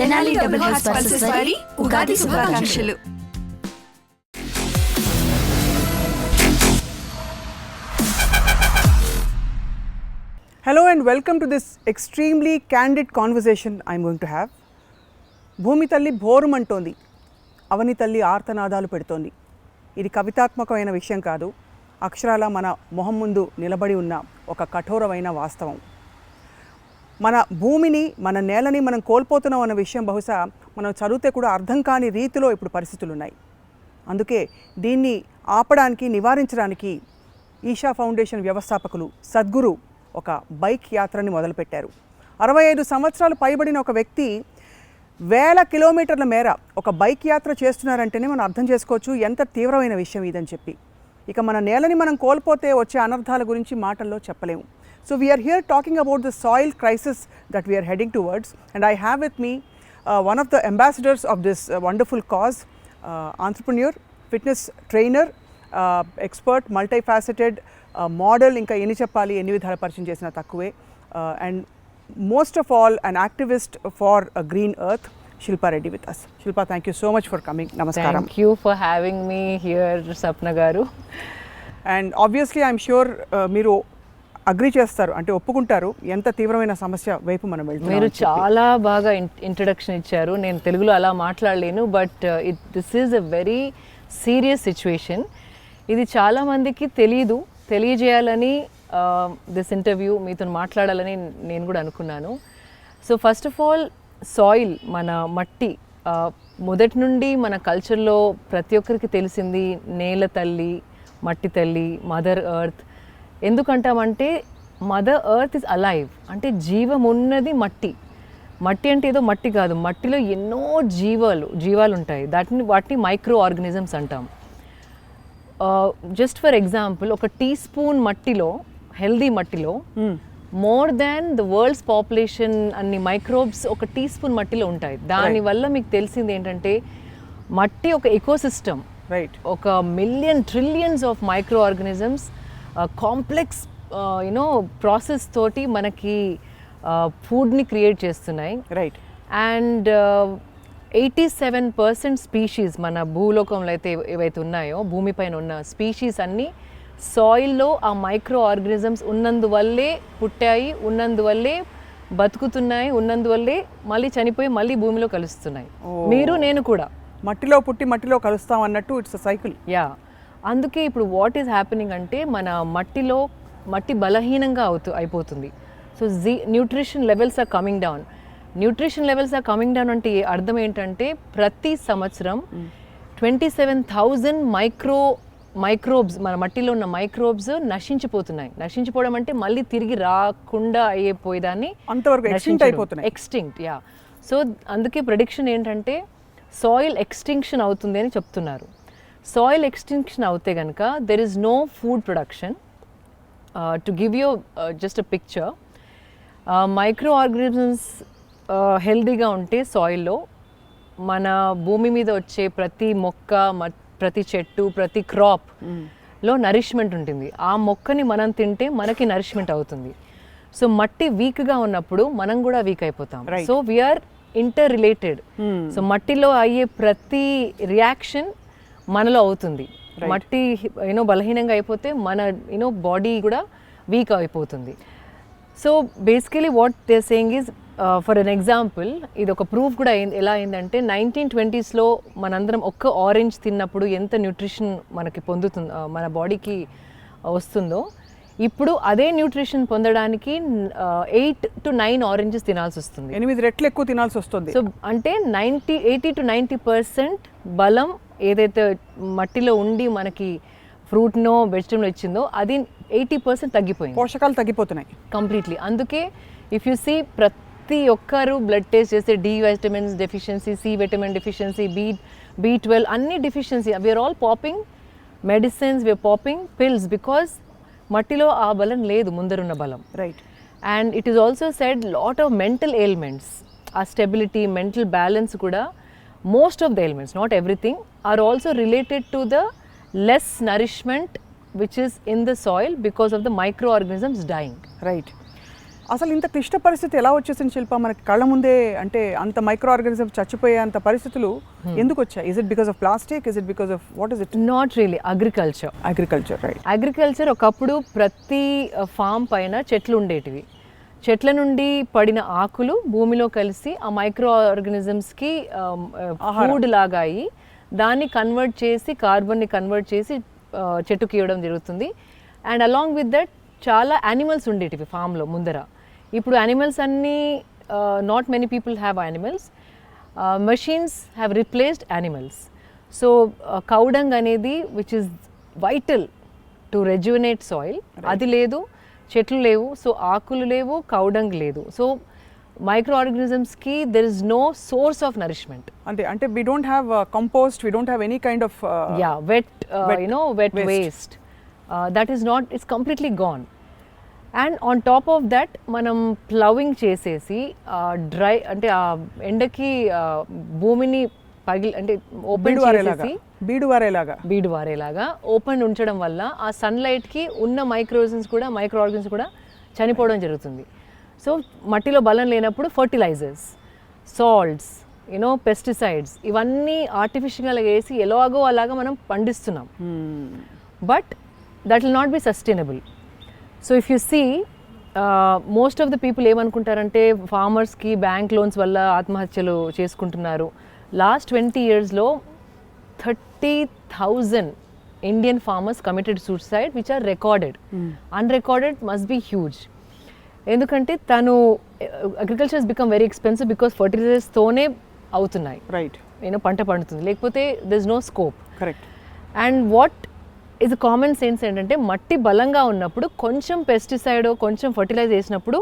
Tenali double horse pulses వారి ఉగాది శుభాకాంక్షలు. Hello and welcome to this extremely candid conversation I am going to have. భూమి తల్లి భోరుమంటోంది, అవని తల్లి ఆర్తనాదాలు పెడుతోంది. ఇది కవితాత్మకమైన విషయం కాదు, అక్షరాల మన మొహం ముందు నిలబడి ఉన్న ఒక కఠోరమైన వాస్తవం. మన భూమిని, మన నేలని మనం కోల్పోతున్నాం అన్న విషయం బహుశా మనం చదివితే కూడా అర్థం కాని రీతిలో ఇప్పుడు పరిస్థితులు ఉన్నాయి. అందుకే దీన్ని ఆపడానికి, నివారించడానికి ఈషా ఫౌండేషన్ వ్యవస్థాపకులు సద్గురు ఒక బైక్ యాత్రని మొదలుపెట్టారు. 65 సంవత్సరాలు పైబడిన ఒక వ్యక్తి 1000 కిలోమీటర్ల మేర ఒక బైక్ యాత్ర చేస్తున్నారంటేనే మనం అర్థం చేసుకోవచ్చు ఎంత తీవ్రమైన విషయం ఇదని చెప్పి. ఇక మన నేలని మనం కోల్పోతే వచ్చే అనర్థాల గురించి మాటల్లో చెప్పలేము. So we are here talking about the soil crisis that we are heading towards, and I have with me one of the ambassadors of this wonderful cause, entrepreneur, fitness trainer, expert, multifaceted, model, inka eni cheppali enni vidhala parichyam chesina takkuve, and most of all an activist for a green earth, Shilpa Reddy with us. Shilpa, thank you so much for coming. Namaskaram. Thank you for having me here, Sapna garu. And obviously I'm sure మీరు agree చేస్తారు, అంటే ఒప్పుకుంటారు ఎంత తీవ్రమైన సమస్య వైపు మనం వెళ్తున్నాం. మీరు చాలా బాగా ఇంట్రడక్షన్ ఇచ్చారు. నేను తెలుగులో అలా మాట్లాడలేను, but this is a very serious situation. ఇది చాలా మందికి తెలియజేయాలని దిస్ ఇంటర్వ్యూ మీతో మాట్లాడాలని నేను కూడా అనుకున్నాను. So first of all soil, మన మట్టి, మొదటి నుండి మన కల్చర్లో ప్రతి ఒక్కరికి తెలిసింది నేల తల్లి, మట్టి తల్లి, మదర్ ఎర్త్. ఎందుకంటామంటే మదర్ ఎర్త్ ఇస్ అలైవ్, అంటే జీవం ఉన్నది మట్టి. మట్టి అంటే ఏదో మట్టి కాదు, మట్టిలో ఎన్నో జీవాలు ఉంటాయి. వాటిని మైక్రో ఆర్గానిజమ్స్ అంటాం. జస్ట్ ఫర్ ఎగ్జాంపుల్, ఒక టీ స్పూన్ మట్టిలో, హెల్దీ మట్టిలో more than the world's population అన్ని మైక్రోబ్స్ ఒక టీ స్పూన్ మట్టిలో ఉంటాయి. దానివల్ల మీకు తెలిసింది ఏంటంటే మట్టి ఒక ఎకోసిస్టమ్, రైట్, ఒక trillions of micro organisms complex process తోటి మనకి ఫుడ్ని క్రియేట్ చేస్తున్నాయి. రైట్. అండ్ 87% స్పీషీస్ మన భూలోకంలో అయితే ఏవైతే ఉన్నాయో, భూమిపైన ఉన్న స్పీషీస్ అన్నీ సాయిల్లో ఆ మైక్రో ఆర్గానిజమ్స్ ఉన్నందువల్లే పుట్టాయి, ఉన్నందువల్లే బతుకుతున్నాయి, ఉన్నందువల్లే మళ్ళీ చనిపోయి మళ్ళీ భూమిలో కలుస్తున్నాయి. మీరు నేను కూడా మట్టిలో పుట్టి మట్టిలో కలుస్తాం అన్నట్టు ఇట్స్ అ సైకిల్. యా, అందుకే ఇప్పుడు వాట్ ఈస్ హ్యాపెనింగ్ అంటే మన మట్టి బలహీనంగా అయిపోతుంది. So nutrition levels are coming down. అంటే అర్థం ఏంటంటే ప్రతి సంవత్సరం 27,000 మైక్రోబ్స్, మన మట్టిలో ఉన్న మైక్రోబ్స్ నశించిపోవడం అంటే మళ్ళీ తిరిగి రాకుండా అయిపోయేదాన్ని ఎక్స్టింక్ట్. యా, సో అందుకే ప్రెడిక్షన్ ఏంటంటే సాయిల్ ఎక్స్టింక్షన్ అవుతుంది అని చెప్తున్నారు. సాయిల్ ఎక్స్టింక్షన్ అవుతే కనుక there is no food production. To give you just a picture, microorganisms హెల్దీగా ఉంటే సాయిల్లో మన భూమి మీద వచ్చే ప్రతి మొక్క, ప్రతి చెట్టు, ప్రతి క్రాప్లో నరిష్మెంట్ ఉంటుంది. ఆ మొక్కని మనం తింటే మనకి నరిష్మెంట్ అవుతుంది. సో మట్టి వీక్గా ఉన్నప్పుడు మనం కూడా వీక్ అయిపోతాం. So we are interrelated. So మట్టిలో అయ్యే ప్రతి రియాక్షన్ మనలో అవుతుంది. మట్టి బలహీనంగా అయిపోతే మన బాడీ కూడా వీక్ అయిపోతుంది. So basically what they saying is, for an example, ఇది ఒక ప్రూఫ్ కూడా ఎలా అయిందంటే 1920s మనందరం ఒక్క ఆరెంజ్ తిన్నప్పుడు ఎంత న్యూట్రిషన్ మనకి మన బాడీకి వస్తుందో, ఇప్పుడు అదే న్యూట్రిషన్ పొందడానికి 8 to 9 ఆరెంజెస్ తినాల్సి వస్తుంది. 8 రెట్లు ఎక్కువ తినాల్సి వస్తుంది. సో అంటే 80 to 90% బలం ఏదైతే మట్టిలో ఉండి మనకి ఫ్రూట్నో వెజిటబుల్ ఇచ్చిందో అది 80% తగ్గిపోయింది, పోషకాలు తగ్గిపోతున్నాయి కంప్లీట్లీ. అందుకే ఇఫ్ యు సీ ప్రతి ఒక్కరు బ్లడ్ టెస్ట్ చేస్తే D vitamins deficiency, C vitamin deficiency, B12 అన్ని deficiency. We are all popping medicines, we are popping pills, because మట్టిలో ఆ బలం లేదు, ముందరున్న బలం. Right. And it is also said lot of mental ailments, ఆ స్టెబిలిటీ, మెంటల్ బ్యాలెన్స్ కూడా, most of the ailments, not everything, are also related to the less nourishment which is in the soil because of the microorganisms dying. Right. అసలు ఇంత క్లిష్ట పరిస్థితి ఎలా వచ్చేసింది శిల్ప మనకి కళ్ళ ముందే? అంటే అంత మైక్రో ఆర్గానిజం చచ్చిపోయే అంత పరిస్థితులు ఎందుకు వచ్చాయి? Is it because of plastic? Is it because of what is it? Not really. Agriculture right. Agriculture ఒకప్పుడు ప్రతి ఫామ్ పైన చెట్లు ఉండేటివి. చెట్ల నుండి పడిన ఆకులు భూమిలో కలిసి ఆ మైక్రో ఆర్గానిజమ్స్కి ఫుడ్ లాగా అయ్యి దాన్ని కన్వర్ట్ చేసి కార్బన్ని కన్వర్ట్ చేసి చెట్టుకి ఇవ్వడం జరుగుతుంది. అండ్ అలాంగ్ విత్ దట్ చాలా యానిమల్స్ ఉండేటివి ఫామ్లో ముందర. ఇప్పుడు యానిమల్స్ అన్నీ not many people have animals. Machines have replaced animals. So cow dung అనేది which is vital to rejuvenate soil, అది లేదు, చెట్లు లేవు, సో ఆకులు లేవు, కౌడంగ్ లేదు. సో మైక్రో ఆర్గానిజమ్స్కి there is no source of nourishment. అంటే we don't have compost, we don't have any kind of wet waste. That is not, it's completely gone. And on top of that మనం ploughing చేసేసి dry అంటే ఆ ఎండకి భూమిని అంటే open చేసేసి బీడు వారేలాగా ఓపెన్ ఉంచడం వల్ల ఆ సన్లైట్కి ఉన్న మైక్రో ఆర్గానిజమ్స్ కూడా చనిపోవడం జరుగుతుంది. సో మట్టిలో బలం లేనప్పుడు ఫర్టిలైజర్స్, సాల్ట్స్, పెస్టిసైడ్స్ ఇవన్నీ ఆర్టిఫిషియల్గా వేసి ఎలాగో అలాగా మనం పండిస్తున్నాం. But that will not be sustainable. So if you see most of the people ఏమనుకుంటారంటే ఫార్మర్స్కి బ్యాంక్ లోన్స్ వల్ల ఆత్మహత్యలు చేసుకుంటున్నారు. లాస్ట్ 20 yearsలో 30,000 Indian farmers committed suicide which are recorded. Unrecorded must be huge. ఎందుకంటే తను agriculture has become very expensive because ఫర్టిలైజర్స్తోనే అవుతున్నాయి. రైట్. పంట పండుతుంది, లేకపోతే there is no scope. Correct. And what is common sense ఏంటంటే మట్టి బలంగా ఉన్నప్పుడు కొంచెం పెస్టిసైడ్ కొంచెం ఫర్టిలైజర్ వేసినప్పుడు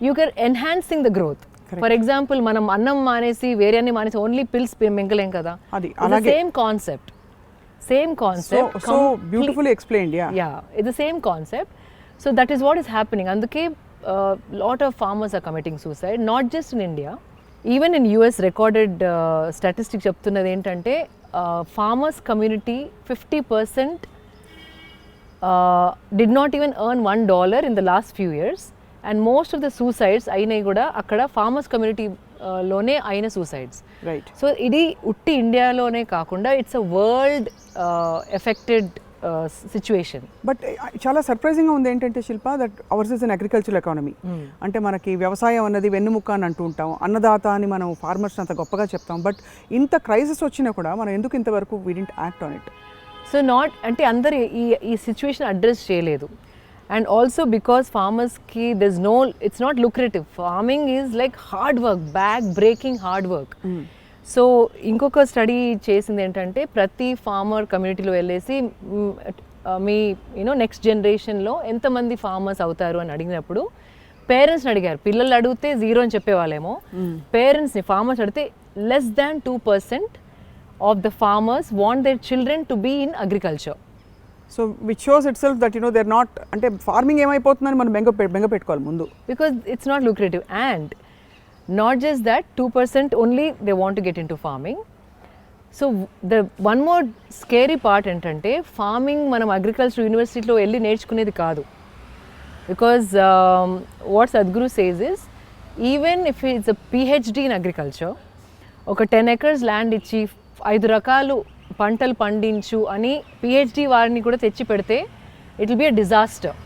you can enhancing the growth. For example మనం అన్నం మానేసి వేరే అన్ని మానేసి ఓన్లీ పిల్స్ మింగలేం కదా. Same concept. So beautifully explained. Yeah, it's the same concept. So that is what is happening. అందుకే lot of farmers are committing suicide, not just in India, even in US recorded statistic చెప్తున్నది ఏంటంటే farmers community 50% did not even earn $1 in the last few years. And most of the suicides అయినాయి కూడా అక్కడ farmers community లోనే అయిన suicides. Right. So ఇది ఉట్టి ఇండియాలోనే కాకుండా it's a world affected situation. But చాలా సర్ప్రైజింగ్గా ఉంది ఏంటంటే Shilpa, that ours is an agricultural economy. అంటే మనకి వ్యవసాయం అన్నది వెన్నుముక్క అని అంటూ ఉంటాం, అన్నదాత అని మనం ఫార్మర్స్ అంత గొప్పగా చెప్తాం. బట్ ఇంత క్రైసిస్ వచ్చినా కూడా మనం ఎందుకు ఇంతవరకు we didn't act on it? So not అంటే అందరు ఈ సిచ్యువేషన్ అడ్రస్ చేయలేదు. And also because farmers ki there's no, it's not lucrative. Farming is like hard work, back-breaking hard work. So ఇంకొక స్టడీ చేసింది ఏంటంటే ప్రతి ఫార్మర్ కమ్యూనిటీలో వెళ్ళేసి మీ నెక్స్ట్ జనరేషన్లో ఎంతమంది ఫార్మర్స్ అవుతారు అని అడిగినప్పుడు పేరెంట్స్ని అడిగారు. పిల్లలు అడిగితే 0 అని చెప్పేవాళ్ళేమో. పేరెంట్స్ని ఫార్మర్స్ అడిగితే less than 2% of the farmers want their children to be in agriculture. So which shows itself that they are not, అంటే ఫార్మింగ్ ఏమైపోతుందని మనం బెంగ పెట్టుకోవాలి ముందు. Because it's not lucrative. And not just that, 2% only they want to get into farming. So the one more scary part ఏంటంటే farming మనం agriculture యూనివర్సిటీలో వెళ్ళి నేర్చుకునేది కాదు. Because what Sadhguru says is, even if it's a PhD in agriculture, ఒక 10 acres land ఇచ్చి 5 రకాలు పంటలు పండించు అని పిహెచ్డి వారిని కూడా తెచ్చి పెడితే it will be a disaster.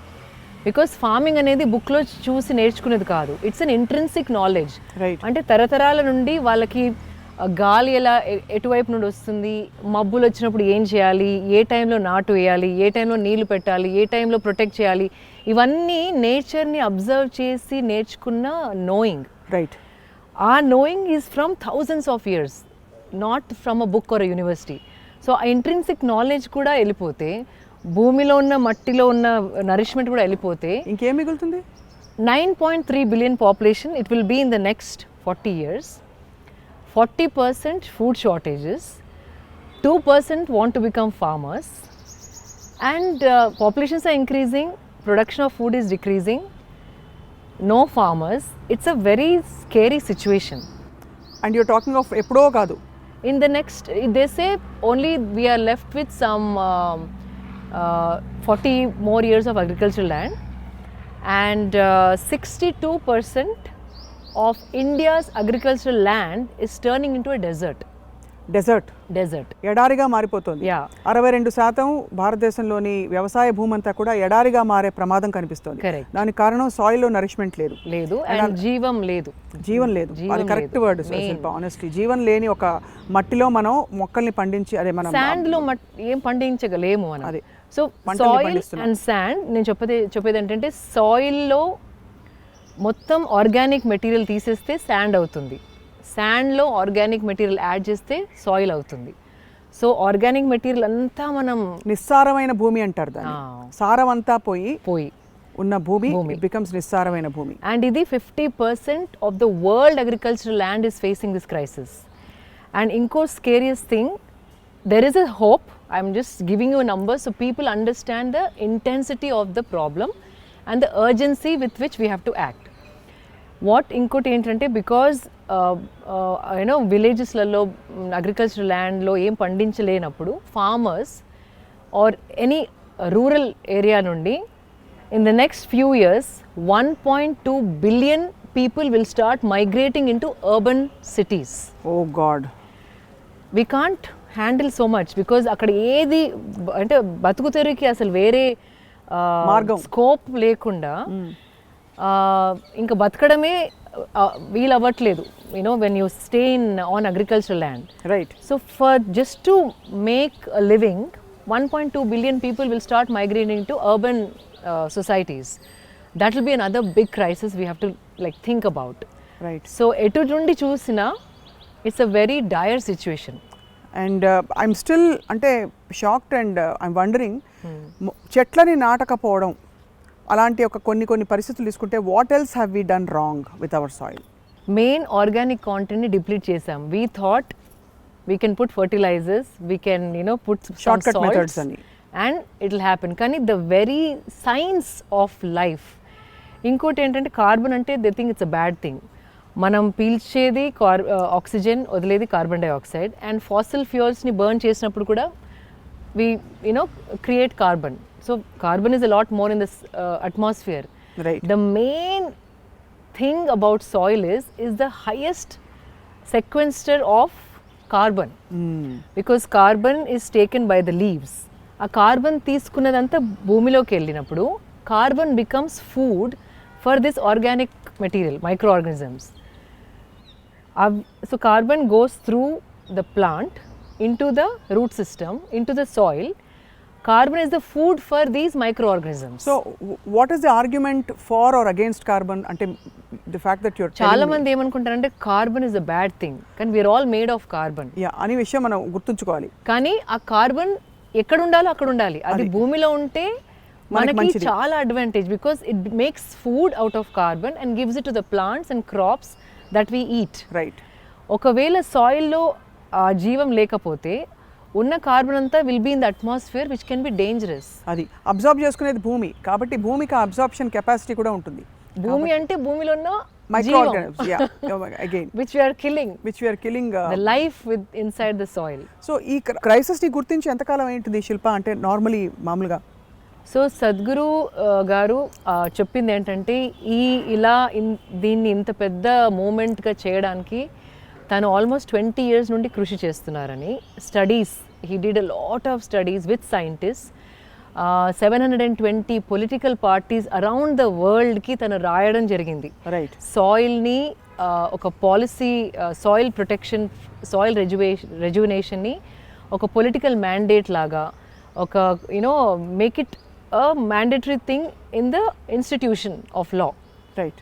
Because farming అనేది బుక్లో చూసి నేర్చుకునేది కాదు, ఇట్స్ అన్ ఇంట్రిన్సిక్ నాలెడ్జ్. అంటే తరతరాల నుండి వాళ్ళకి గాలి ఎలా ఎటువైపు నుండి వస్తుంది, మబ్బులు వచ్చినప్పుడు ఏం చేయాలి, ఏ టైంలో నాటు వేయాలి, ఏ టైంలో నీళ్లు పెట్టాలి, ఏ టైంలో ప్రొటెక్ట్ చేయాలి, ఇవన్నీ నేచర్ని అబ్జర్వ్ చేసి నేర్చుకున్న నోయింగ్. రైట్. ఆ knowing is from thousands of years, not from a book or a university. So ఆ ఇంట్రిన్సిక్ నాలెడ్జ్ కూడా వెళ్ళిపోతే, భూమిలో ఉన్న మట్టిలో ఉన్న నరిష్మెంట్ కూడా వెళ్ళిపోతే ఇంకేం మిగులుతుంది? 9.3 billion population it will be in the next 40 years. 40% food shortages, 2% want to become farmers, and populations are increasing, production of food is decreasing, no farmers. It's a very scary situation. And you're talking of eppudo kaadu. In the next, they say only we are left with some 40 more years of agricultural land, And 62% of India's agricultural land is turning into a desert. Desert ఎడారిగా మారిపోతుంది. 62% భారతదేశంలోని వ్యవసాయ భూమి అంతా కూడా ఎడారిగా మారే ప్రమాదం కనిపిస్తుంది. దానికి కారణం సాయిల్ లో నరిష్మెంట్ లేదు అండ్ జీవం లేదు. అది కరెక్ట్ వర్డ్ శిల్ప. ఆనెస్ట్లీ జీవం లేని ఒక మట్టిలో మనం మొక్కల్ని పండించి అదే మనం శాండ్ లో ఏం పండించగలేము మనం. అదే సో సాయిల్ అండ్ శాండ్ నేను చెప్పేది ఏంటంటే సాయిల్ లో మొత్తం ఆర్గానిక్ మెటీరియల్ తీసేస్తే శాండ్ అవుతుంది, శాండ్లో ఆర్గానిక్ మెటీరియల్ యాడ్ చేస్తే సాయిల్ అవుతుంది. సో ఆర్గానిక్ మెటీరియల్ అంతా మనం నిస్సారమైన భూమి అంటారు దాన్ని. సారం అంతా పోయి ఉన్న భూమి బికమ్స్ నిస్సారమైన భూమి. అండ్ ఇది 50% of the world agricultural land is facing this crisis. And ఇంకో scarier thing, there is a hope. I'm just giving you number so people understand the intensity of the problem and the urgency with which we have to act. ఇంకోటి ఏంటంటే because you know విలేజెస్లలో అగ్రికల్చరల్ ల్యాండ్లో ఏం పండించలేనప్పుడు farmers are any rural area నుండి in the next few years 1.2 billion people will start migrating in to urban cities. Oh god, we can't handle so much because అక్కడ ఏది అంటే బతుకు తెరువుకి అసలు వేరే మార్గం స్కోప్ లేకుండా ఇంకా బతకడమే వీలు అవ్వట్లేదు. You know when you stay on agricultural land, right? So for just to make a living 1.2 billion people will start migrating to urban societies. That will be another big crisis we have to think about. Right. So etu nundi chusina it's a very dire situation. And I'm still ante shocked and I'm wondering చెట్లని నాటకపోవడం అలాంటి ఒక కొన్ని పరిస్థితులు తీసుకుంటే what else have we done wrong with our soil? Main organic content ni deplete chesam. We thought we can put fertilizers, we can put shortcut salts, methods ani, and it will happen. Kani the very science of life, inkoti entante carbon ante they think it's a bad thing. మనం పీల్చేది oxygen, వదిలేది carbon dioxide. And fossil ఫ్యూయల్స్ని burn చేసినప్పుడు కూడా we create carbon. So carbon is a lot more in this atmosphere. Right. The main thing about soil is the highest sequester of carbon. Because carbon is taken by the leaves. ఆ carbon తీసుకున్నదంతా భూమిలోకి వెళ్ళినప్పుడు carbon becomes food for this organic material, microorganisms. So carbon goes through the plant into the root system, into the soil. Carbon is the food for these microorganisms. So what is the argument for or against carbon? Ante the fact that you're చాలా మంది ఏమనుకుంటారంటే carbon is a bad thing, కానీ we are all made of carbon. అనే విషయం మనం గుర్తుంచుకోవాలి. కానీ ఆ కార్బన్ ఎక్కడ ఉండాలో అక్కడ ఉండాలి. అది భూమిలో ఉంటే మనకి చాలా advantage, because it makes food out of carbon and gives it to the plants and crops that we eat. Right. ఒకవేళ సాయిల్లో జీవం లేకపోతే ఉన్న కార్బన్ అంతా will be in the atmosphere which can be dangerous. అది అబ్జార్బ్ చేసుకునేది భూమి, కాబట్టి భూమికి అబ్జార్ప్షన్ కెపాసిటీ కూడా ఉంటుంది. భూమి అంటే భూమిలో ఉన్న microorganisms, again which we are killing the life with inside the soil. So ee crisis ni gurtinchi enta kalam ayyundi Shilpa, ante normally maamuluga? సో సద్గురు గారు చెప్పింది ఏంటంటే ఇలా దీన్ని ఇంత పెద్ద మూమెంట్గా చేయడానికి తను ఆల్మోస్ట్ 20 years నుండి కృషి చేస్తున్నారని. Studies, he did a lot of studies with scientist. 720 political parties around the వరల్డ్కి తను రాయడం జరిగింది. రైట్. సాయిల్ని ఒక పాలసీ, సాయిల్ ప్రొటెక్షన్, సాయిల్ రెజ్యునేషన్ని ఒక పొలిటికల్ మ్యాండేట్ లాగా, ఒక make it a mandatory thing in the institution of law. Right.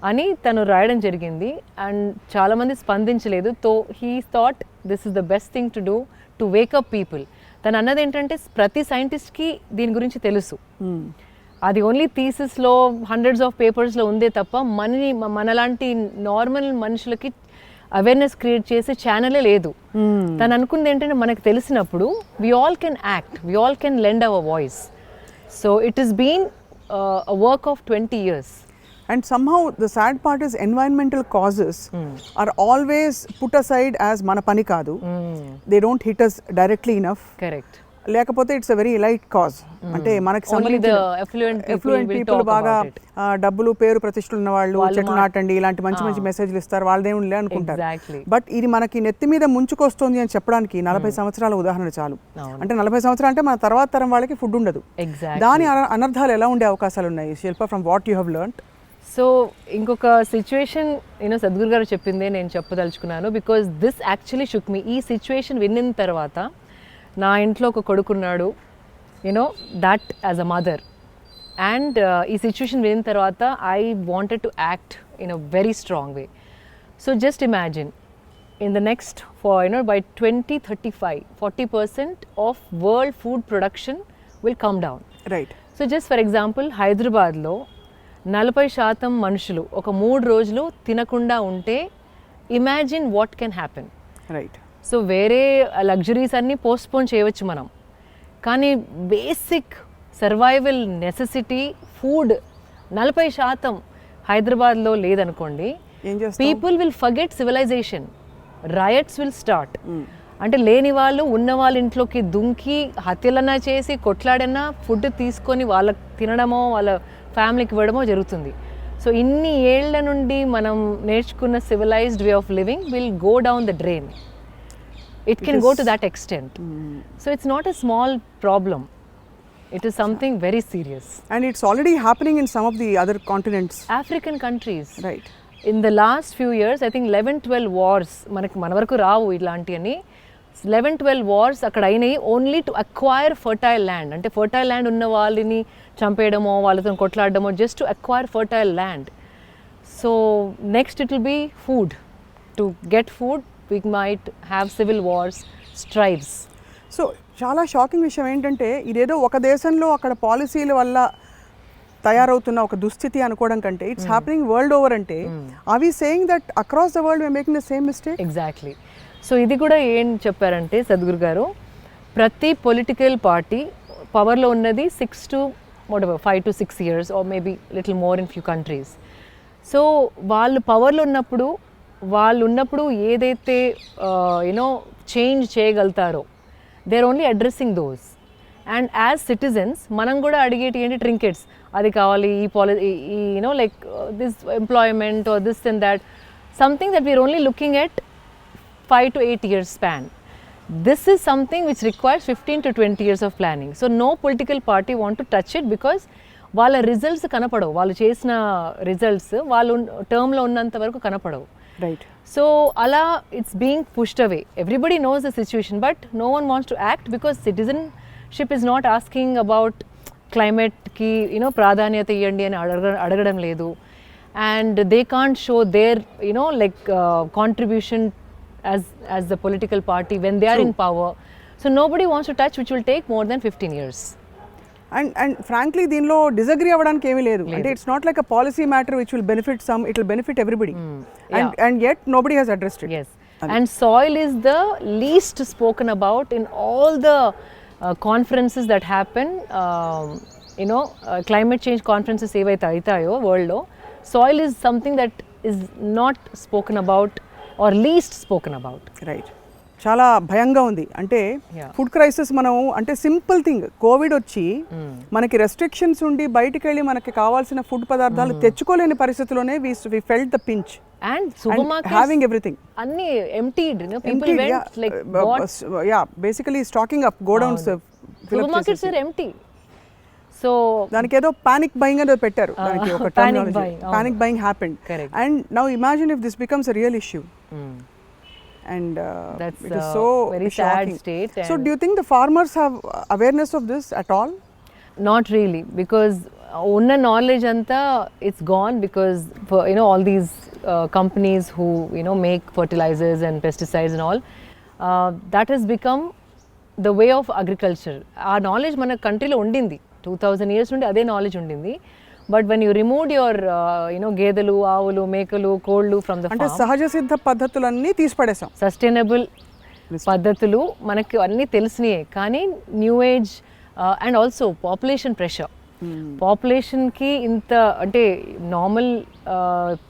అని తను రాయడం జరిగింది. అండ్ చాలామంది స్పందించలేదు. తో he thought this is the best thing to do to wake up people. తను అన్నది ఏంటంటే ప్రతి సైంటిస్ట్కి దీని గురించి తెలుసు. అది ఓన్లీ థీసిస్లో, హండ్రెడ్స్ ఆఫ్ పేపర్స్లో ఉందే తప్ప మనలాంటి నార్మల్ మనుషులకి అవేర్నెస్ క్రియేట్ చేసే ఛానలే లేదు. తను అనుకుంది ఏంటంటే మనకు తెలిసినప్పుడు we all can act, we all can lend our voice. So it has been a work of 20 years. And somehow the sad part is environmental causes are always put aside as mana pani kaadu. They don't hit us directly enough. Correct. లేకపోతే it's a very light cause. అంటే మనకి effluent people బాగా డబ్బులు పేరు ప్రతిష్టలు ఉన్న వాళ్ళు చెట్లు నాటండి ఇలాంటి మంచి మంచి మెసేజ్లు ఇస్తారు, వాళ్ళదేముంది అనుకుంటారు. బట్ ఇది మనకి నెత్తి మీద ముంచుకొస్తుంది అని చెప్పడానికి 40 సంవత్సరాల ఉదాహరణ చాలు. అంటే 40 సంవత్సరాలు అంటే మన తర్వాత తరం వాళ్ళకి ఫుడ్ ఉండదు. దాని అనర్థాలు ఎలా ఉండే అవకాశాలు ఉన్నాయి Shilpa, from what you have learned? So ఇంకొక సిచ్యువేషన్ సద్గురు గారు చెప్పిందే నేను చెప్పదలుచుకున్నాను, because this actually shook me. ఈ సిచ్యువేషన్ విన్న తర్వాత నా ఇంట్లో ఒక కొడుకున్నాడు, that as a mother. And ఈ సిచ్యువేషన్ విన్న తర్వాత I wanted to act in a very strong way. So just imagine in the next by 2035 40% of world food production will come down. Right. So just for example, Hyderabad lo 40% మనుషులు ఒక 3 రోజులు తినకుండా ఉంటే imagine what can happen. Right. So వేరే luxuries అన్నీ postpone చేయవచ్చు మనం, కానీ బేసిక్ సర్వైవల్ నెసెసిటీ ఫుడ్ 40% హైదరాబాద్లో లేదనుకోండి, people will forget civilization, riots will start. అంటే లేని వాళ్ళు ఉన్న వాళ్ళ ఇంట్లోకి దుంకి హత్యలన్నా చేసి కొట్లాడన్నా ఫుడ్ తీసుకొని వాళ్ళకి తినడమో వాళ్ళ ఫ్యామిలీకి ఇవ్వడమో జరుగుతుంది. సో ఇన్ని ఏళ్ల నుండి మనం నేర్చుకున్న civilized way of living will go down the drain. It can go to that extent. So it's not a small problem. It is something very serious. And it's already happening in some of the other continents. African countries. Right. In the last few years, I think 11-12 wars, మన వరకు రావు ఇలాంటి అని, 11-12 wars అక్కడ అయినాయి only to acquire fertile land. అంటే fertile land ఉన్న వాళ్ళని చంపేయడమో వాళ్ళతో కొట్లాడడమో, just to acquire fertile land. So next it will be food. To get food we might have civil wars, strifes. So చాలా షాకింగ్ విషయం ఏంటంటే ఇదేదో ఒక దేశంలో అక్కడ పాలసీల వల్ల తయారవుతున్న ఒక దుస్థితి అనుకోవడం కంటే ఇట్స్ హ్యాపెనింగ్ వరల్డ్ ఓవర్. అంటే are we saying that across the world we are making the same mistake? Exactly. సో ఇది కూడా ఏం చెప్పారంటే సద్గురు గారు, ప్రతి పొలిటికల్ పార్టీ పవర్లో ఉన్నది 5 to 6 years or maybe little more in few countries. So వాళ్ళు పవర్లో ఉన్నప్పుడు ఏదైతే చేంజ్ చేయగలుగుతారో they are only addressing those. And as citizens మనం కూడా అడిగేటి ఏంటి, ట్రింకెట్స్ అది కావాలి, ఈ policy, like this employment or this and that, something that we are only looking at 5 to 8 years span. This is something which requires 15 to 20 years of planning. So no political party want to touch it because వాళ్ళ results కనపడవు, వాళ్ళు చేసిన results వాళ్ళు టర్మ్లో ఉన్నంత వరకు కనపడవు. Right. So ala it's being pushed away. Everybody knows the situation, but no one wants to act because citizenship is not asking about climate ki pradhanyata iyandi ani adagadam ledu, and they can't show their contribution as the political party when they are in power. So nobody wants to touch, which will take more than 15 years. And frankly దీనిలో disagree అవ్వడానికి ఏమీ లేదు. అంటే it's not like a policy matter which will benefit some, it will benefit everybody. And yet nobody has addressed it. Yes. And soil is the least spoken about in all the conferences that happen. Climate change conferences ఏవైతే అవుతాయో వరల్డ్లో, soil is something that is not spoken about or least spoken about. Right. చాలా భయంగా ఉంది. అంటే food crisis, మనం అంటే simple thing, Covid వచ్చి మనకి రెస్ట్రిక్షన్స్ ఉండి బయటికి వెళ్ళి మనకి కావాల్సిన ఫుడ్ పదార్థాలు తెచ్చుకోలేని పరిస్థితిలోనే we felt the pinch. And supermarkets having everything anni emptied, people went like basically stocking up, go downs, supermarkets are empty. So దానికి ఏదో panic buying అనేది పెట్టారు, దానికి ఒక terminology, panic buying happened. Correct. And now imagine if this becomes a real issue. And that's it is so very shocking. sad state. So do you think the farmers have awareness of this at all? Not really, because unna knowledge anta it's gone, because for, all these companies who make fertilizers and pesticides and all, that has become the way of agriculture. Our knowledge mana country lo undindi 2000 years nundi ade knowledge undindi. But when you removed your గేదెలు, ఆవులు, మేకలు, కోళ్ళు from the farm, అంటే సహజ సిద్ధ పద్ధతులన్నీ తీసిపడేసాం. Sustainable పద్ధతులు మనకి అన్నీ తెలిసినాయే, కానీ new age and also population pressure, పాపులేషన్కి ఇంత అంటే నార్మల్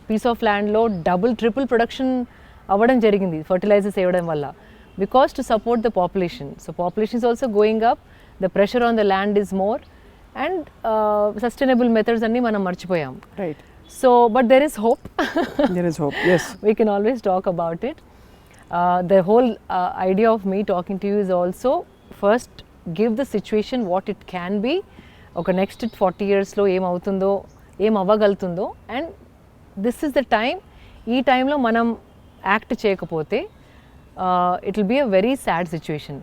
పీస్ ఆఫ్ ల్యాండ్లో డబుల్ ట్రిపుల్ ప్రొడక్షన్ అవ్వడం జరిగింది ఫర్టిలైజర్స్ వేయడం వల్ల. because to support the population. So population is also going up, the pressure on the land is more, and sustainable methods anni manam marchipoyam. Right. So but there is hope. There is hope, yes. We can always talk about it. The whole idea of me talking to you is also first give the situation what it can be. ఒక next 40 yearsలో ఏమవుతుందో ఏం అవ్వగలుగుతుందో, and this is the time. ఈ టైంలో మనం act చేయకపోతే it will be a very sad situation.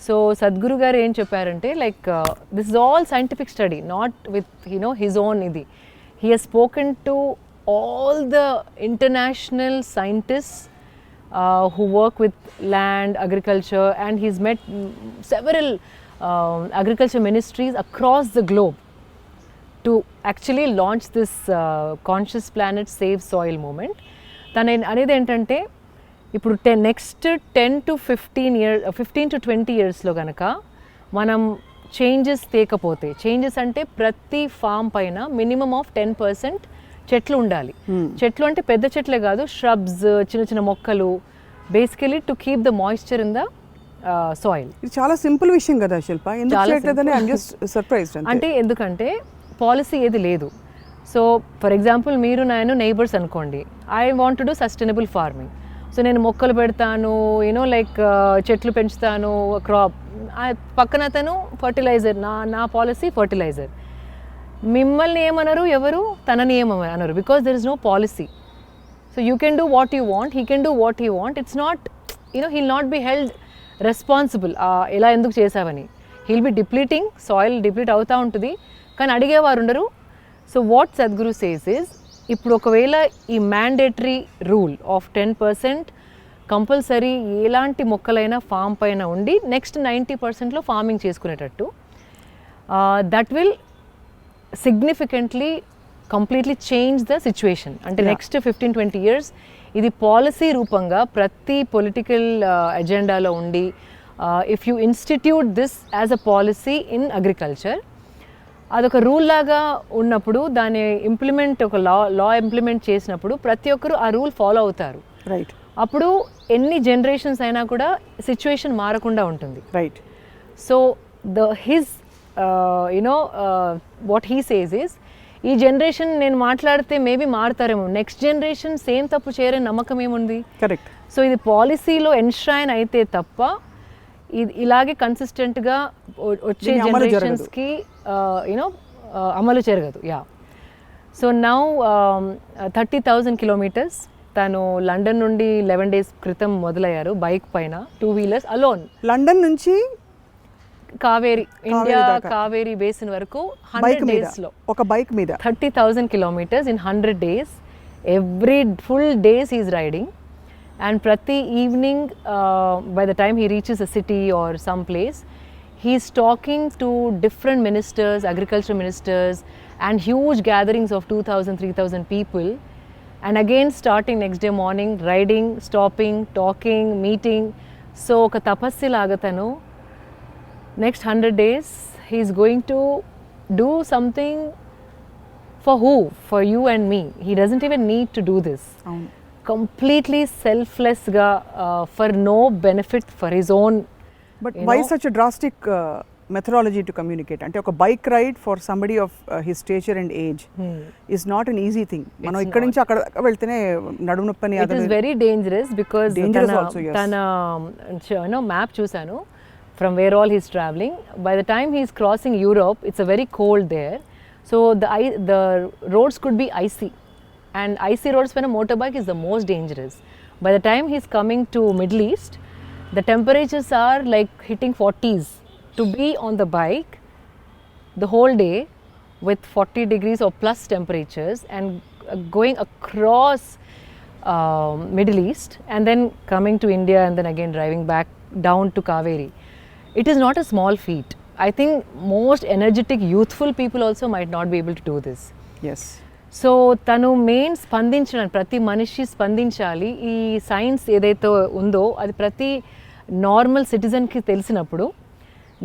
So Sadhguru garu ఏం చెప్పారంటే, like this is all scientific study, not with his own ఇది. He has spoken to all the international scientists who work with land, agriculture, and he's met several agriculture ministries across the globe to actually launch this conscious planet save soil movement. తను అనేది ఏంటంటే, ఇప్పుడు next 10 to 15 to 20 yearsలో కనుక మనం changes తేకపోతే, changes అంటే ప్రతి form పైన minimum of 10% చెట్లు ఉండాలి. చెట్లు అంటే పెద్ద చెట్లే కాదు, shrubs, చిన్న చిన్న మొక్కలు, basically to keep the moisture in the soil. ఇది చాలా సింపుల్ విషయం కదా శిల్ప, ఎందుకు చేయట్లేదని ఐ యామ్ జస్ట్ సర్ప్రైజ్డ్. అంటే ఎందుకంటే పాలసీ ఏది లేదు. సో ఫర్ ఎగ్జాంపుల్ మీరు నేను నైబర్స్ అనుకోండి, I want to do sustainable farming. So నేను మొక్కలు పెడతాను, లైక్ చెట్లు పెంచుతాను, క్రాప్, పక్కన అతను ఫర్టిలైజర్, నా పాలసీ ఫర్టిలైజర్. మిమ్మల్ని ఏమనరు ఎవరు, తనని ఏమనరు, because there is no policy. So you can do what you want, he can do what he want. It's not he'll not be held responsible ఇలా ఎందుకు చేసావని. He'll be depleting, soil deplete అవుతూ ఉంటుంది, కానీ అడిగేవారు ఉండరు. So what Sadhguru says is, ఇప్పుడు ఒకవేళ ఈ మ్యాండేటరీ రూల్ ఆఫ్ 10% కంపల్సరీ ఎలాంటి మొక్కలైనా ఫామ్ పైన ఉండి నెక్స్ట్ 90%లో ఫార్మింగ్ చేసుకునేటట్టు, that will significantly completely change the situation. అంటే నెక్స్ట్ 15-20 years ఇది పాలసీ రూపంగా ప్రతి పొలిటికల్ ఎజెండాలో ఉండి, if you institute this as a policy in agriculture, అదొక రూల్ లాగా ఉన్నప్పుడు, దాన్ని ఇంప్లిమెంట్, ఒక లా ఇంప్లిమెంట్ చేసినప్పుడు ప్రతి ఒక్కరు ఆ రూల్ ఫాలో అవుతారు. రైట్. అప్పుడు ఎన్ని జనరేషన్స్ అయినా కూడా సిచ్యువేషన్ మారకుండా ఉంటుంది. Right. So what he says is, ఈ జనరేషన్ నేను మాట్లాడితే మేబీ మారుతారేమో, నెక్స్ట్ జనరేషన్ సేమ్ తప్పు చేయరని నమ్మకం ఏముంది. కరెక్ట్. సో ఇది పాలసీలో ఎన్ష్రైన్ అయితే తప్ప ఇది ఇలాగే కన్సిస్టెంట్గా వచ్చే జనరేషన్స్కి అమలు జరగదు. యా. సో నౌ 30,000 kilometers తను లండన్ నుండి 11 days క్రితం మొదలయ్యారు బైక్ పైన, 2 wheelers అలోన్. లండన్ నుంచి కావేరి, ఇండియా కావేరి బేసిన్ వరకు 100 daysలో, ఒక బైక్ మీద 30,000 kilometers in 100 days. Every full days he is riding, and prati evening by the time he reaches a city or some place, he is talking to different ministers, agriculture ministers, and huge gatherings of 2,000-3,000 people, and again starting next day morning, riding, stopping, talking, meeting. So oka tapassi laga tanu next 100 days he is going to do something for who? For you and me. He doesn't even need to do this. Completely selfless ga, for no benefit for his own. But why such a drastic methodology to communicate? Ante oka bike ride for somebody of his stature and age is not an easy thing. Mano ikkadi nunchi akkada veltene nadu noppani adu. It is very dangerous because dangerous also, yes. Tana map chusanu from where all he is traveling. By the time he is crossing Europe, it's a very cold there. So the roads could be icy, and icy roads when a motorbike is the most dangerous. By the time he is coming to Middle East, the temperatures are like hitting 40s. To be on the bike the whole day with 40 degrees or plus temperatures and going across Middle East and then coming to India and then again driving back down to Kaveri, it is not a small feat. I think most energetic youthful people also might not be able to do this. Yes. So తను main స్పందించడానికి, ప్రతి మనిషి స్పందించాలి. ఈ science ఏదైతే ఉందో అది ప్రతి normal సిటిజన్కి తెలిసినప్పుడు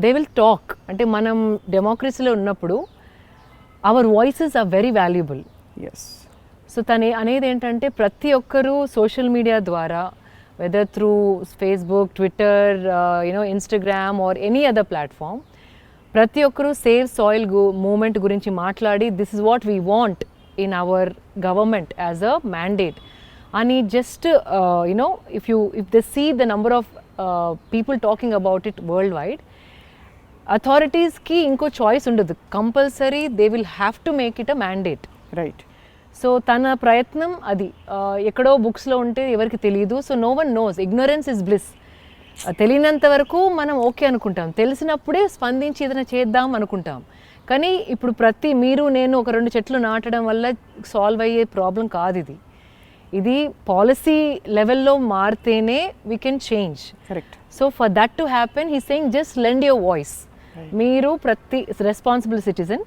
దే విల్ టాక్. అంటే మనం డెమోక్రసీలో ఉన్నప్పుడు our voices are very valuable. Yes. So తను అనేది ఏంటంటే ప్రతి ఒక్కరూ సోషల్ మీడియా ద్వారా whether through Facebook, Twitter, Instagram or any other platform. ప్రతి ఒక్కరూ సేవ్ సాయిల్ మూమెంట్ గురించి మాట్లాడి this is what we want in our government as a mandate అని just if they see the number of people talking about it worldwide, అథారిటీస్కి ఇంకో choice ఉండదు, compulsory they will have to make it a mandate. Right. So తన ప్రయత్నం అది ఎక్కడో బుక్స్లో ఉంటే ఎవరికి తెలియదు. So no one knows, ignorance is bliss. తెలియనంత వరకు మనం ఓకే అనుకుంటాం, తెలిసినప్పుడే స్పందించి ఏదైనా చేద్దాం అనుకుంటాం. కానీ ఇప్పుడు మీరు నేను ఒక 2 చెట్లు నాటడం వల్ల సాల్వ్ అయ్యే ప్రాబ్లం కాదు ఇది. ఇది పాలసీ లెవెల్లో మారితేనే we can change. Correct. So for that to happen he saying just lend your voice. మీరు ప్రతి రెస్పాన్సిబుల్ సిటిజన్,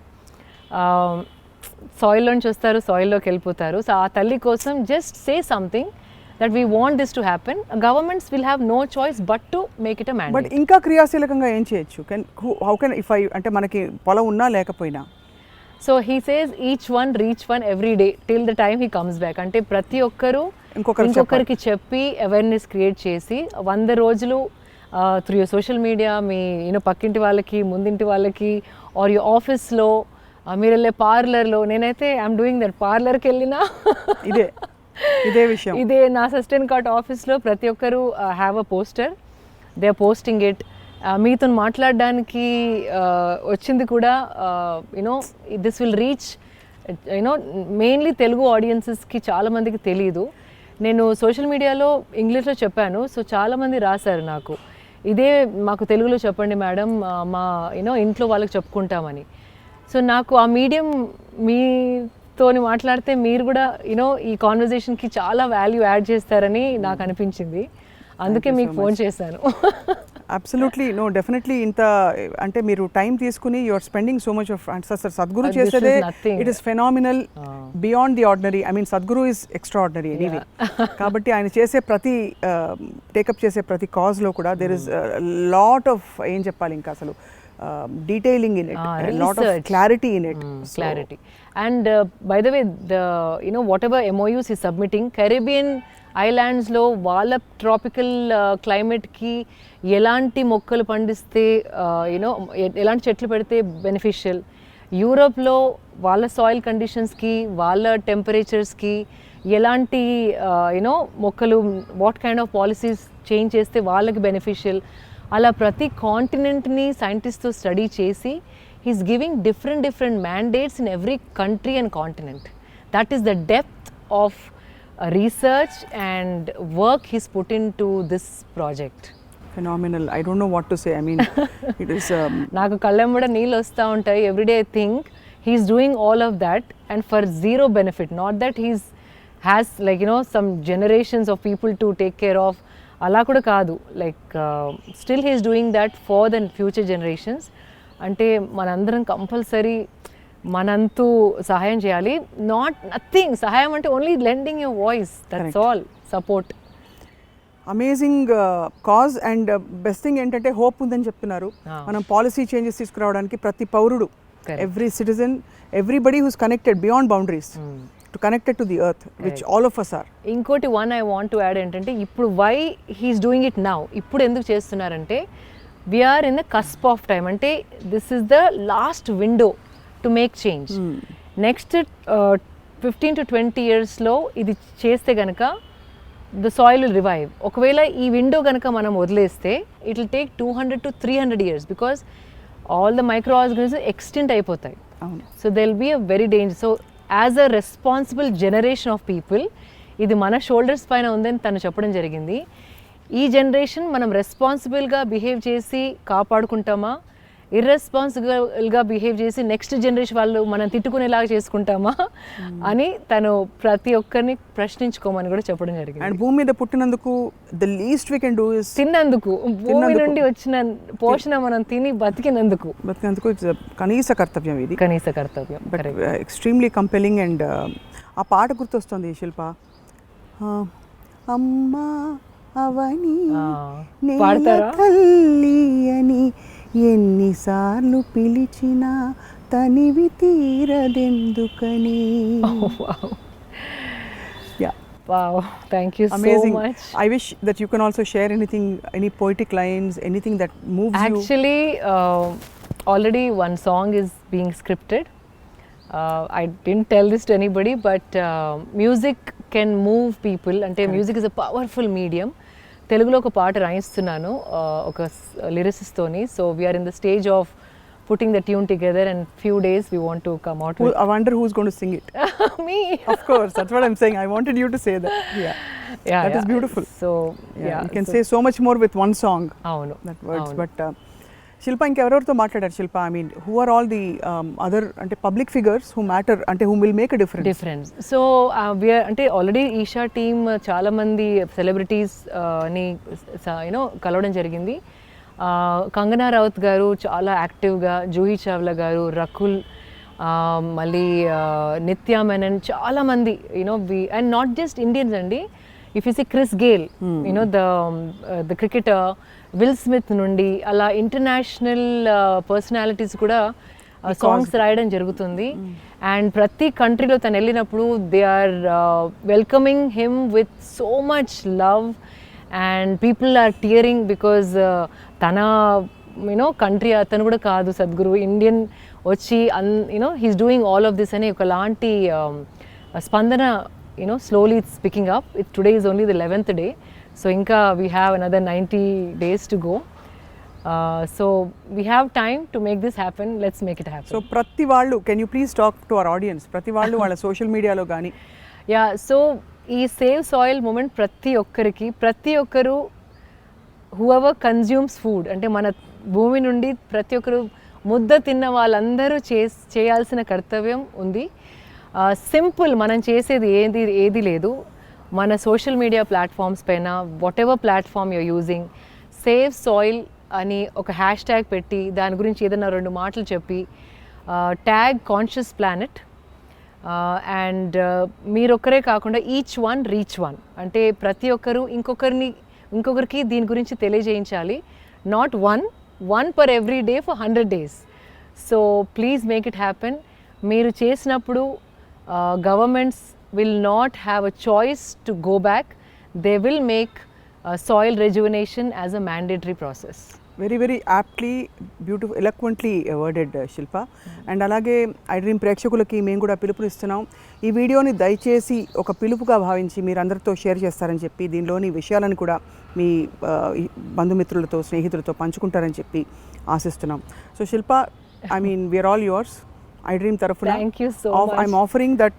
సాయిల్లోంచి వస్తారు, సాయిల్లోకి వెళ్ళిపోతారు. సో ఆ తల్లి కోసం just say something that we want this to happen. Governments will have no choice but to make it a mandate. But ఇంకా క్రియాశీలకంగా ఏం చేయొచ్చు? How can if I అంటే మనకి పొలం ఉన్నా లేకపోయినా? So he says each one reach one every day till the time he comes back. అంటే ప్రతి ఒక్కరు ఇంకొకరికి చెప్పి అవేర్నెస్ క్రియేట్ చేసి 100 రోజులు త్రూ సోషల్ మీడియా, మీ పక్కింటి వాళ్ళకి, ముందింటి వాళ్ళకి, ఆర్ యూ ఆఫీస్లో, మీరు వెళ్ళే పార్లర్లో. నేనైతే ఐఎమ్ డూయింగ్ దట్. పార్లర్కి వెళ్ళినా ఇదే విషయం, ఇదే నా సస్టైన్ కార్ట్ ఆఫీస్లో ప్రతి ఒక్కరు have a poster, they are posting it. మీతో మాట్లాడడానికి వచ్చింది కూడా this will reach mainly Telugu ఆడియన్సెస్కి చాలామందికి తెలియదు. నేను సోషల్ మీడియాలో ఇంగ్లీష్లో చెప్పాను, సో చాలామంది రాశారు నాకు, ఇదే మాకు తెలుగులో చెప్పండి మేడం, మా ఇంట్లో వాళ్ళకి చెప్పుకుంటామని. సో నాకు ఆ మీడియం తోని మాట్లాడితే మీరు కూడా ఈ కాన్వర్జేషన్కి చాలా వాల్యూ యాడ్ చేస్తారని నాకు అనిపించింది. అందుకే మీకు ఫోన్ చేశాను. Absolutely, no definitely. ఇంత అంటే మీరు టైం తీసుకుని you're spending so much of Sadhguru చేసేదే it is phenomenal, beyond the ordinary. I mean Sadhguru is extraordinary anyway. కాబట్టి ఆయన చేసే టేకప్ చేసే ప్రతి కాజ్లో కూడా దెర్ ఇస్ లాట్ ఆఫ్ ఏం చెప్పాలి ఇంకా అసలు detailing in it, a lot of clarity in it. Clarity. And by the way, whatever MOUs he's submitting, Caribbean islands లో వాళ్ళ ట్రాపికల్ క్లైమేట్కి ఎలాంటి మొక్కలు పండిస్తే ఎలాంటి చెట్లు పెడితే బెనిఫిషియల్, యూరోప్లో వాళ్ళ సాయిల్ కండిషన్స్కి, వాళ్ళ టెంపరేచర్స్కి ఎలాంటి మొక్కలు, what kind of policies change చేస్తే వాళ్ళకి బెనిఫిషియల్, అలా ప్రతి కాంటినెంట్ని సైంటిస్ట్తో స్టడీ చేసి he's giving different mandates in every country and continent. That is the depth of research and work he's put in to this project. Phenomenal. I don't know what to say. I mean, it is నాకు కళ్ళెంబడ నీళ్ళు వస్తూ ఉంటాయి. Everyday I think he's doing all of that and for zero benefit. Not that he's has like some generations of people to take care of, అలా కూడా కాదు. Like still he's doing that for the future generations. అంటే మనందరం compulsory మనంతు సహాయం చేయాలి. Nothing సహాయం అంటే only lending your voice, that's all. Support. Amazing cause and best thing ఏంటంటే హోప్ ఉందని చెప్తున్నారు. మనం పాలసీ చేంజెస్ తీసుకురావడానికి ప్రతి పౌరుడు, every citizen, everybody who's connected beyond boundaries to connected to the earth, which all of us are. ఇంకోటి one I want to add ఏంటంటే, ఇప్పుడు why he's doing it now, ఇప్పుడు ఎందుకు చేస్తున్నారంటే we are in the cusp of time. అంటే this is the last window to make change. Next 15 to 20 yearsలో ఇది చేస్తే కనుక ద సాయిల్ విల్ రివైవ్. ఒకవేళ ఈ విండో కనుక మనం వదిలేస్తే it will take 200 to 300 years because all the micro organisms extinct అయిపోతాయి. So they will be a very danger. So as a responsible generation of people, ఇది మన షోల్డర్స్ పైన ఉందని తను చెప్పడం జరిగింది. ఈ జనరేషన్ మనం రెస్పాన్సిబుల్గా బిహేవ్ చేసి కాపాడుకుంటామా, ఇర్రెస్పాన్సిబుల్గా బిహేవ్ చేసి నెక్స్ట్ జనరేషన్ వాళ్ళు మనం తిట్టుకునేలాగా చేసుకుంటామా అని తను ప్రతి ఒక్కరిని ప్రశ్నించుకోమని కూడా చెప్పడం జరిగింది. అండ్ భూమి మీద పుట్టినందుకు the least we can do is తిన్నందుకు, భూమి నుండి వచ్చిన పోషణ మనం తిని బతికినందుకు కనీస కర్తవ్యం ఇది. కనీస కర్తవ్యం. Extremely compelling. అండ్ ఆ పాట గుర్తొస్తుంది శిల్ప, అమ్మా అవని తల్లి అని ఎన్నిసార్లు పిలిచినా తనివి తీరదెందుకని. Wow, thank you Amazing. so much. I wish that you can also share anything, any poetic lines, anything that moves you. Actually, already one song is being scripted. I didn't tell this to anybody, but music can move people. అంటే music is a powerful medium. తెలుగులో ఒక పాట రాయిస్తున్నాను ఒక లిరిసిస్తోని. So we are in the stage of putting the tune together, and few days we want to come out with. I wonder who's going to sing it. Me. Of course, that's what I'm saying. I wanted you to say that. Yeah, that is beautiful. So you can say so much more with one song. Avunu, that words. But Shilpa, ఇంకెవరెవరితో మాట్లాడారు Shilpa? I mean, who are all the other అంటే public figures who matter, అంటే whom will make a difference? So we are అంటే already Isha team చాలా మంది celebrities ని కలవడం జరిగింది. కంగనా రౌత్ గారు చాలా యాక్టివ్గా, జూహీ చావ్లా గారు, రకుల్, మళ్ళీ నిత్యా మెనన్, చాలామంది అండ్ నాట్ జస్ట్ ఇండియన్స్ అండి. If you see Chris Gayle, the cricketer, Will Smith నుండి అలా ఇంటర్నేషనల్ పర్సనాలిటీస్ కూడా సాంగ్స్ రాయడం జరుగుతుంది. అండ్ ప్రతి కంట్రీలో తను వెళ్ళినప్పుడు they are welcoming him with so much love and people are tearing because తన కంట్రీ అతను కూడా కాదు, సద్గురు ఇండియన్ వచ్చి he's doing all of this అని ఒకలాంటి స్పందన slowly it's picking up. Today is only the 11th day, so ఇంకా we have another 90 days to go. So we have time to make this happen. Let's make it happen. So ప్రతి వాళ్ళు, can you please talk to our audience, ప్రతి వాళ్ళు వాళ్ళ social మీడియాలో కానీ. Yeah, so ఈ save soil moment ప్రతి ఒక్కరు హూఎవర్ కన్జ్యూమ్స్ ఫుడ్, అంటే మన భూమి నుండి ప్రతి ఒక్కరు ముద్ద తిన్న వాళ్ళందరూ చేయాల్సిన కర్తవ్యం ఉంది. సింపుల్, మనం చేసేది ఏది లేదు. మన సోషల్ మీడియా ప్లాట్ఫామ్స్ పైన what ever platform you're using, save soil అని ఒక హ్యాష్ ట్యాగ్ పెట్టి దాని గురించి ఏదైనా 2 మాటలు చెప్పి ట్యాగ్ కాన్షియస్ ప్లానెట్. అండ్ మీరొక్కరే కాకుండా ఈచ్ వన్ రీచ్ వన్, అంటే ప్రతి ఒక్కరు ఇంకొకరికి దీని గురించి తెలియజేయించాలి. Not one per every day for 100 days. So please make it happen. మీరు చేసినప్పుడు governments will not have a choice to go back. They will make soil rejuvenation as a mandatory process. Very, very aptly, beautiful, eloquently worded, Shilpa. And అలాగే iDream ప్రేక్షకులకి మేము కూడా పిలుపునిస్తున్నాం. ఈ వీడియోని దయచేసి ఒక పిలుపుగా భావించి మీరు అందరితో షేర్ చేస్తారని చెప్పి, దీనిలోని విషయాలను కూడా మీ బంధుమిత్రులతో, స్నేహితులతో పంచుకుంటారని చెప్పి ఆశిస్తున్నాం. So Shilpa, I mean, we are all yours. iDream తరఫున Thank you so much. I'm offering that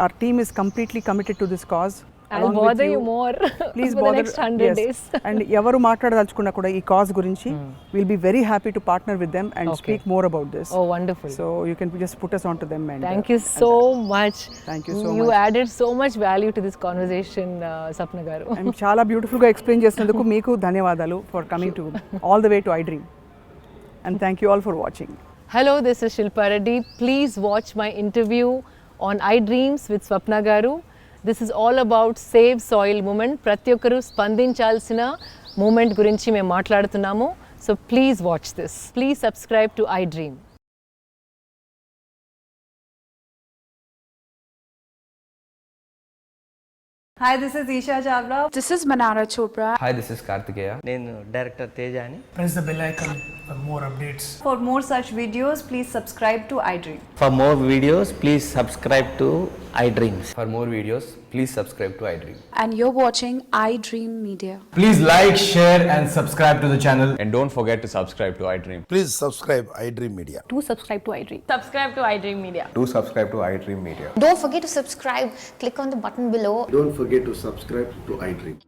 our team is completely committed to this cause. I'll bother you more. Please for bother the next 100 days. And ఎవరు మాట్లాడదలుచుకున్నా కూడా ఈ cause గురించి, we'll be very happy to partner with them and speak more about this. Oh, wonderful. So you can just put us on to them. And thank you so much. Thank you so much. You added so much value to this conversation, Sapna garu. I'm చాలా beautiful గా explain చేసినందుకు మీకు ధన్యవాదాలు for coming to all the way to iDream. And thank you all for watching. Hello, this is Shilpa Reddy. Please watch my interview on iDreams with Swapna garu. This is all about Save Soil movement. ప్రతి ఒక్కరు స్పందించాల్సిన moment గురించి మేము మాట్లాడుతున్నాము. So please watch this. Please subscribe to iDream. Hi, this is Isha Chavla. This is Manara Chopra. Hi, this is Kartikeya. నేను director Teja అని. Press the bell icon for more updates. For more such videos, please subscribe to iDream. For more videos, please subscribe to iDreams. For more videos, please subscribe to iDream. And you're watching iDream Media. Please like, share and subscribe to the channel. And don't forget to subscribe to iDream. Please subscribe iDream Media. Do subscribe to iDream. Subscribe to iDream Media. Do subscribe to iDream Media. Don't forget to subscribe. Click on the button below. Don't forget to subscribe to iDream.